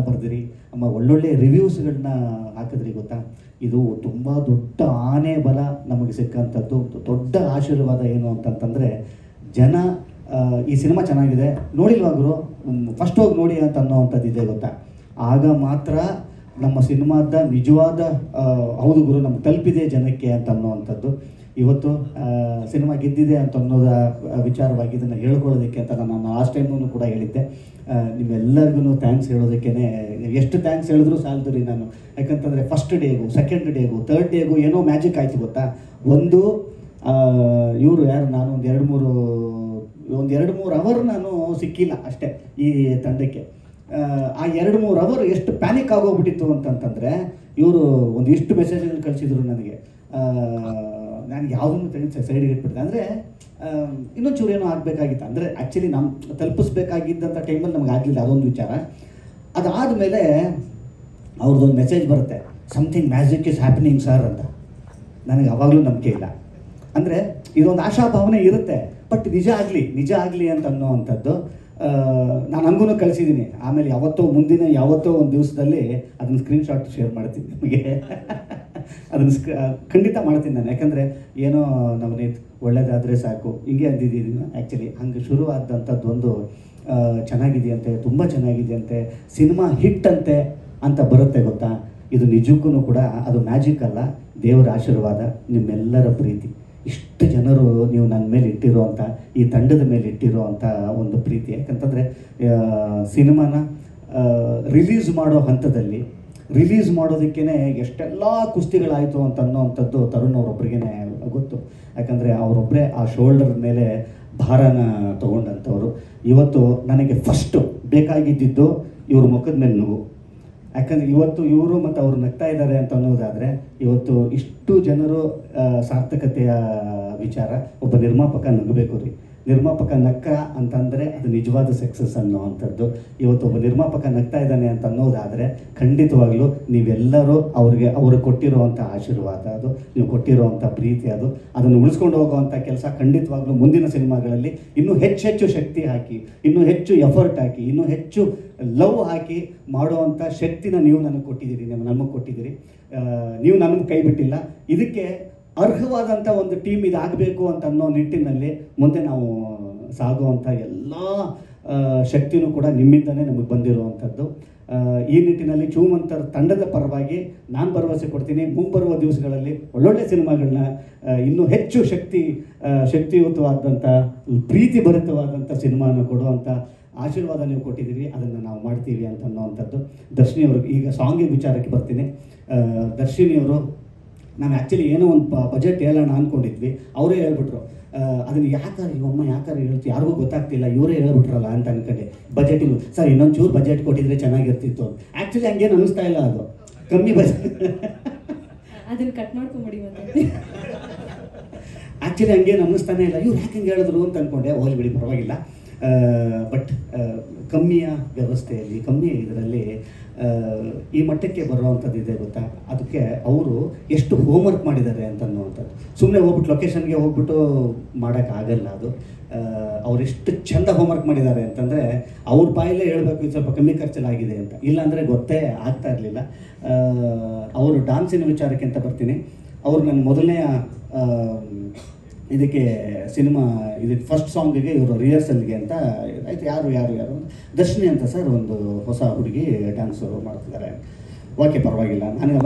ಬರೆದಿರಿ, ಅಮ್ಮ ಒಳ್ಳೊಳ್ಳೆ ರಿವ್ಯೂಸ್ಗಳನ್ನ ಹಾಕಿದ್ರಿ ಗೊತ್ತಾ. ಇದು ತುಂಬ ದೊಡ್ಡ ಆನೆ ಬಲ ನಮಗೆ ಸಿಕ್ಕಂಥದ್ದು, ದೊಡ್ಡ ಆಶೀರ್ವಾದ. ಏನು ಅಂತಂತಂದರೆ ಜನ ಈ ಸಿನಿಮಾ ಚೆನ್ನಾಗಿದೆ ನೋಡಿಲ್ವಾಗರು ಫಸ್ಟ್ ಹೋಗಿ ನೋಡಿ ಅಂತ ಅನ್ನೋವಂಥದ್ದು ಇದೆ ಗೊತ್ತಾ. ಆಗ ಮಾತ್ರ ನಮ್ಮ ಸಿನಿಮಾದ ನಿಜವಾದ ಹೌದು ಗುರು ನಮ್ಗೆ ತಲುಪಿದೆ ಜನಕ್ಕೆ ಅಂತ ಅನ್ನೋವಂಥದ್ದು. ಇವತ್ತು ಸಿನಿಮಾ ಗೆದ್ದಿದೆ ಅಂತ ಅನ್ನೋದ ವಿಚಾರವಾಗಿ ಇದನ್ನು ಹೇಳ್ಕೊಳ್ಳೋದಕ್ಕೆ ಅಂತ ನಾನು ಲಾಸ್ಟ್ ಟೈಮೂ ಕೂಡ ಹೇಳಿದ್ದೆ. ನಿಮ್ಮೆಲ್ಲರಿಗೂ ಥ್ಯಾಂಕ್ಸ್ ಹೇಳೋದಕ್ಕೇ ಎಷ್ಟು ಥ್ಯಾಂಕ್ಸ್ ಹೇಳಿದ್ರು ಸಾಲದು ರೀ ನಾನು. ಯಾಕಂತಂದರೆ ಫಸ್ಟ್ ಡೇಗೂ ಸೆಕೆಂಡ್ ಡೇಗೂ ಥರ್ಡ್ ಡೇಗೂ ಏನೋ ಮ್ಯಾಜಿಕ್ ಆಯಿತು ಗೊತ್ತಾ. ಒಂದು ಇವರು ಯಾರು, ನಾನು ಒಂದು ಎರಡು ಮೂರು ಅವರ್ ನಾನು ಸಿಕ್ಕಿಲ್ಲ ಅಷ್ಟೇ ಈ ತಂಡಕ್ಕೆ. ಆ 2-3 ಅವರ್ ಎಷ್ಟು ಪ್ಯಾನಿಕ್ ಆಗೋಗ್ಬಿಟ್ಟಿತ್ತು ಅಂತಂತಂದರೆ ಇವರು ಒಂದಿಷ್ಟು ಮೆಸೇಜ್ಗಳು ಕಳಿಸಿದ್ರು ನನಗೆ. ನಾನು ಯಾವುದನ್ನು ತೆಗೆದು ಸೈಡ್ಗೆ ಇಟ್ಬಿಟ್ಟಿದೆ. ಅಂದರೆ ಇನ್ನೊಂಚೂರು ಏನೋ ಆಗಬೇಕಾಗಿತ್ತು. ಅಂದರೆ ಆ್ಯಕ್ಚುಲಿ ನಮ್ಮ ತಲುಪಿಸ್ಬೇಕಾಗಿದ್ದಂಥ ಟೈಮಲ್ಲಿ ನಮ್ಗೆ ಆಗಲಿಲ್ಲ, ಅದೊಂದು ವಿಚಾರ. ಅದಾದಮೇಲೆ ಅವ್ರದ್ದೊಂದು ಮೆಸೇಜ್ ಬರುತ್ತೆ, something magic is happening sir ಅಂತ. ನನಗೆ ಅವಾಗಲೂ ನಂಬಿಕೆ ಇಲ್ಲ. ಅಂದರೆ ಇದೊಂದು ಆಶಾಭಾವನೆ ಇರುತ್ತೆ, ಬಟ್ ನಿಜ ಆಗಲಿ ಅಂತ ಅನ್ನೋವಂಥದ್ದು. ನಾನು ಹಂಗೂ ಕಳಿಸಿದ್ದೀನಿ. ಆಮೇಲೆ ಯಾವತ್ತೋ ಒಂದು ದಿವಸದಲ್ಲಿ ಅದನ್ನು ಸ್ಕ್ರೀನ್ಶಾಟ್ ಶೇರ್ ಮಾಡ್ತೀನಿ ನಿಮಗೆ. ಅದನ್ನು ಖಂಡಿತ ಮಾಡ್ತೀನಿ ನಾನು. ಯಾಕಂದರೆ ಏನೋ ನವನೀತ್ ಒಳ್ಳೇದಾದರೆ ಸಾಕು ಹಿಂಗೆ ಅಂದಿದ್ದೀನಿ. ಆ್ಯಕ್ಚುಲಿ ಹಂಗೆ ಶುರುವಾದಂಥದ್ದು ಒಂದು ಚೆನ್ನಾಗಿದೆಯಂತೆ, ತುಂಬ ಚೆನ್ನಾಗಿದೆಯಂತೆ, ಸಿನಿಮಾ ಹಿಟ್ ಅಂತೆ ಅಂತ ಬರುತ್ತೆ ಗೊತ್ತಾ. ಇದು ನಿಜಕ್ಕೂ ಕೂಡ ಅದು ಮ್ಯಾಜಿಕ್ ಅಲ್ಲ, ದೇವರ ಆಶೀರ್ವಾದ, ನಿಮ್ಮೆಲ್ಲರ ಪ್ರೀತಿ. ಇಷ್ಟು ಜನರು ನೀವು ನನ್ನ ಮೇಲೆ ಇಟ್ಟಿರೋವಂಥ, ಈ ತಂಡದ ಮೇಲೆ ಇಟ್ಟಿರೋವಂಥ ಒಂದು ಪ್ರೀತಿ. ಯಾಕಂತಂದರೆ ಸಿನಿಮಾನ ರಿಲೀಸ್ ಮಾಡೋ ಹಂತದಲ್ಲಿ ರಿಲೀಸ್ ಮಾಡೋದಕ್ಕೇ ಎಷ್ಟೆಲ್ಲ ಕುಸ್ತಿಗಳಾಯಿತು ಅಂತ ಅನ್ನೋವಂಥದ್ದು ತರುಣ್ ಅವರೊಬ್ಬರಿಗೇ ಗೊತ್ತು. ಯಾಕಂದರೆ ಅವರೊಬ್ಬರೇ ಆ ಶೋಲ್ಡರ್ ಮೇಲೆ ಭಾರನ ತೊಗೊಂಡಂಥವ್ರು. ಇವತ್ತು ನನಗೆ ಫಸ್ಟು ಬೇಕಾಗಿದ್ದಿದ್ದು ಇವ್ರ ಮುಖದ ಮೇಲೆ ನಗು. ಯಾಕಂದರೆ ಇವತ್ತು ಇವರು ಮತ್ತು ಅವರು ನಗ್ತಾ ಇದ್ದಾರೆ ಅಂತ ಅನ್ನೋದಾದರೆ ಇವತ್ತು ಇಷ್ಟು ಜನರು ಸಾರ್ಥಕತೆಯ ವಿಚಾರ. ಒಬ್ಬ ನಿರ್ಮಾಪಕ ನಗಬೇಕು ರೀ. ನಿರ್ಮಾಪಕ ನಕ್ಕ ಅಂತಂದರೆ ಅದು ನಿಜವಾದ ಸಕ್ಸಸ್ ಅನ್ನೋವಂಥದ್ದು. ಇವತ್ತು ಒಬ್ಬ ನಿರ್ಮಾಪಕ ನಗ್ತಾ ಇದ್ದಾನೆ ಅಂತ ಅನ್ನೋದಾದರೆ ಖಂಡಿತವಾಗ್ಲೂ ನೀವೆಲ್ಲರೂ ಅವ್ರಿಗೆ ಕೊಟ್ಟಿರುವಂಥ ಆಶೀರ್ವಾದ ಅದು, ನೀವು ಕೊಟ್ಟಿರುವಂಥ ಪ್ರೀತಿ ಅದು. ಅದನ್ನು ಉಳಿಸ್ಕೊಂಡು ಹೋಗುವಂಥ ಕೆಲಸ ಖಂಡಿತವಾಗ್ಲೂ ಮುಂದಿನ ಸಿನಿಮಾಗಳಲ್ಲಿ ಇನ್ನೂ ಹೆಚ್ಚು ಶಕ್ತಿ ಹಾಕಿ, ಇನ್ನೂ ಹೆಚ್ಚು ಎಫರ್ಟ್ ಹಾಕಿ, ಇನ್ನೂ ಹೆಚ್ಚು ಲವ್ ಹಾಕಿ ಮಾಡುವಂಥ ಶಕ್ತಿನ ನೀವು ನನಗೆ ಕೊಟ್ಟಿದ್ದೀರಿ, ನಮಗೆ ಕೊಟ್ಟಿದ್ದೀರಿ. ನೀವು ನನಗೆ ಕೈ ಬಿಟ್ಟಿಲ್ಲ. ಇದಕ್ಕೆ ಅರ್ಹವಾದಂಥ ಒಂದು ಟೀಮ್ ಇದಾಗಬೇಕು ಅಂತ ಅನ್ನೋ ನಿಟ್ಟಿನಲ್ಲಿ ಮುಂದೆ ನಾವು ಸಾಗುವಂಥ ಎಲ್ಲ ಶಕ್ತಿನೂ ಕೂಡ ನಿಮ್ಮಿಂದನೇ ನಮಗೆ ಬಂದಿರುವಂಥದ್ದು. ಈ ನಿಟ್ಟಿನಲ್ಲಿ ಚೂಮಂತರ ತಂಡದ ಪರವಾಗಿ ನಾನು ಭರವಸೆ ಕೊಡ್ತೀನಿ, ಮುಂಬರುವ ದಿವಸಗಳಲ್ಲಿ ಒಳ್ಳೊಳ್ಳೆ ಸಿನಿಮಾಗಳನ್ನ ಇನ್ನೂ ಹೆಚ್ಚು ಶಕ್ತಿಯುತವಾದಂಥ ಪ್ರೀತಿ ಭರಿತವಾದಂಥ ಸಿನಿಮಾನ ಕೊಡುವಂಥ ಆಶೀರ್ವಾದ ನೀವು ಕೊಟ್ಟಿದ್ದೀರಿ. ಅದನ್ನು ನಾವು ಮಾಡ್ತೀವಿ ಅಂತ ಅನ್ನೋವಂಥದ್ದು. ದರ್ಶಿನಿಯವ್ರಿಗೆ ಈಗ ಸಾಂಗಿನ ವಿಚಾರಕ್ಕೆ ಬರ್ತೀನಿ. ದರ್ಶಿನಿಯವರು ನಾವು ಆ್ಯಕ್ಚುಲಿ ಏನೋ ಒಂದು ಬಜೆಟ್ ಹೇಳೋಣ ಅಂದ್ಕೊಂಡಿದ್ವಿ. ಅವರೇ ಹೇಳ್ಬಿಟ್ರು, ಅದನ್ನು ಯಾಕಾರೆ ಹೇಳ್ತೀವಿ, ಯಾರಿಗೂ ಗೊತ್ತಾಗ್ತಿಲ್ಲ, ಇವರೇ ಹೇಳ್ಬಿಟ್ರಲ್ಲ ಅಂತ ಅನ್ಕೊಂಡೆ. ಬಜೆಟಿಂಗ್ ಸರ್ ಇನ್ನೊಂಚೂರು ಬಜೆಟ್ ಕೊಟ್ಟಿದ್ರೆ ಚೆನ್ನಾಗಿರ್ತಿತ್ತು. ಆ್ಯಕ್ಚುಲಿ ಹಂಗೇನು ಅನ್ನಿಸ್ತಾ ಇಲ್ಲ, ಅದು ಕಮ್ಮಿ ಬಜೆಟ್. ಅದನ್ನು ಕಟ್ ಮಾಡ್ಕೊಂಬಿಡಿ. ಆ್ಯಕ್ಚುಲಿ ಹಂಗೇನು ಅನ್ನಿಸ್ತಾನೆ ಇಲ್ಲ, ಇವ್ರು ಯಾಕೆ ಹಿಂಗೆ ಹೇಳಿದ್ರು ಅಂತ ಅಂದ್ಕೊಂಡೆ. ಹೋಗಿ ಬಿಡಿ ಪರವಾಗಿಲ್ಲ. ಬಟ್ ಕಮ್ಮಿಯ ವ್ಯವಸ್ಥೆಯಲ್ಲಿ, ಕಮ್ಮಿಯ ಇದರಲ್ಲಿ ಈ ಮಟ್ಟಕ್ಕೆ ಬರುವಂಥದ್ದು ಇದೆ ಗೊತ್ತಾ. ಅದಕ್ಕೆ ಅವರು ಎಷ್ಟು ಹೋಮ್ವರ್ಕ್ ಮಾಡಿದ್ದಾರೆ ಅಂತ ಅನ್ನುವಂಥದ್ದು. ಸುಮ್ಮನೆ ಹೋಗ್ಬಿಟ್ಟು ಲೊಕೇಶನ್ಗೆ ಹೋಗ್ಬಿಟ್ಟು ಮಾಡೋಕ್ಕಾಗಲ್ಲ ಅದು. ಅವರೆಷ್ಟು ಚೆಂದ ಹೋಮ್ವರ್ಕ್ ಮಾಡಿದ್ದಾರೆ ಅಂತಂದರೆ ಅವ್ರ ಬಾಯಲ್ಲೇ ಹೇಳಬೇಕು, ಇದು ಸ್ವಲ್ಪ ಕಮ್ಮಿ ಖರ್ಚಲ್ಲಾಗಿದೆ ಅಂತ. ಇಲ್ಲಾಂದರೆ ಗೊತ್ತೇ ಆಗ್ತಾ ಇರಲಿಲ್ಲ. ಅವರು ಡಾನ್ಸಿನ ವಿಚಾರಕ್ಕೆ ಅಂತ ಬರ್ತೀನಿ. ಅವರು ನನ್ನ ಮೊದಲನೆಯ ಇದಕ್ಕೆ ಇದಕ್ಕೆ ಫಸ್ಟ್ ಸಾಂಗಿಗೆ ಇವರು ರಿಹರ್ಸಲ್ಗೆ ಅಂತ ಆಯ್ತು. ಯಾರು ದರ್ಶಿನಿ ಅಂತ ಸರ್, ಒಂದು ಹೊಸ ಹುಡುಗಿ ಡ್ಯಾನ್ಸು ಮಾಡ್ತಿದ್ದಾರೆ. ಓಕೆ ಪರವಾಗಿಲ್ಲ. ನನಗೆ